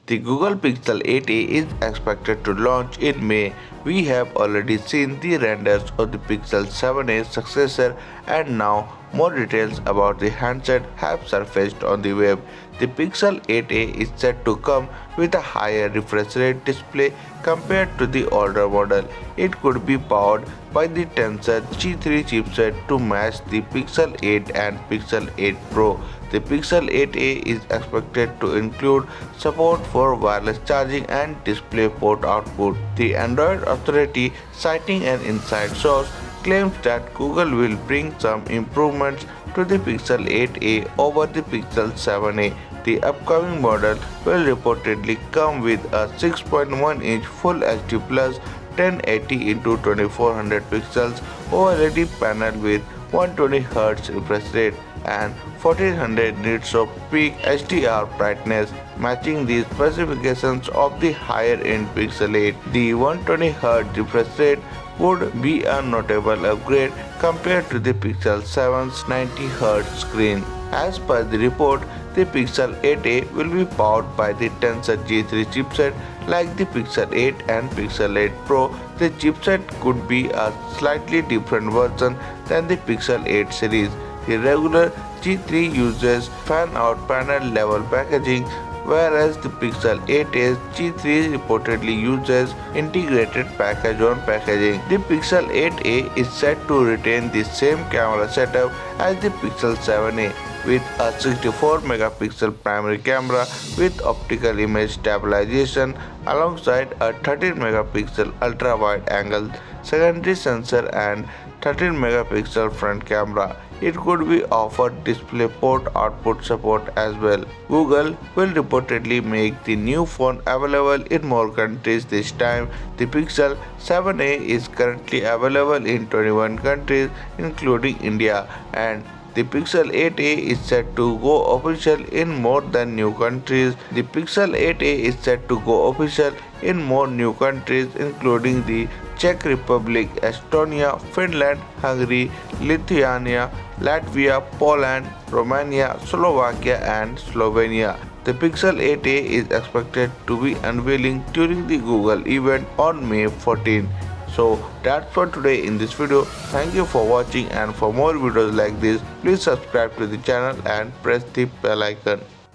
The Google Pixel 8a is expected to launch in May. We have already seen the renders of the Pixel 7a successor, and now more details about the handset have surfaced on the web. The Pixel 8a is set to come with a higher refresh rate display compared to the older model. It could be powered by the Tensor G3 chipset to match the Pixel 8 and Pixel 8 Pro. The Pixel 8a is expected to include support for wireless charging and DisplayPort output. The Android Authority, citing an inside source, claims that Google will bring some improvements to the Pixel 8a over the Pixel 7a. The upcoming model will reportedly come with a 6.1-inch Full HD Plus 1080x2400 pixels OLED panel with 120Hz refresh rate and 1400 nits of peak HDR brightness, matching the specifications of the higher-end Pixel 8. The 120Hz refresh rate would be a notable upgrade compared to the Pixel 7's 90Hz screen. As per the report, the Pixel 8a will be powered by the Tensor G3 chipset like the Pixel 8 and Pixel 8 Pro. The chipset could be a slightly different version than the Pixel 8 series. The regular G3 uses fan-out panel level packaging, whereas the Pixel 8a's G3 reportedly uses integrated package-on packaging. The Pixel 8a is set to retain the same camera setup as the Pixel 7a, with a 64-megapixel primary camera with optical image stabilization alongside a 13-megapixel ultra-wide-angle secondary sensor and 13-megapixel front camera. It could be offered DisplayPort output support as well. Google will reportedly make the new phone available in more countries this time. The Pixel 7a is currently available in 21 countries including India, and the Pixel 8a is set to go official in more than new countries. The Pixel 8a is set to go official in more new countries including the Czech Republic, Estonia, Finland, Hungary, Lithuania, Latvia, Poland, Romania, Slovakia and Slovenia. The Pixel 8a is expected to be unveiling during the Google event on May 14. So that's for today in this video. Thank you for watching, and for more videos like this, please subscribe to the channel and press the bell icon.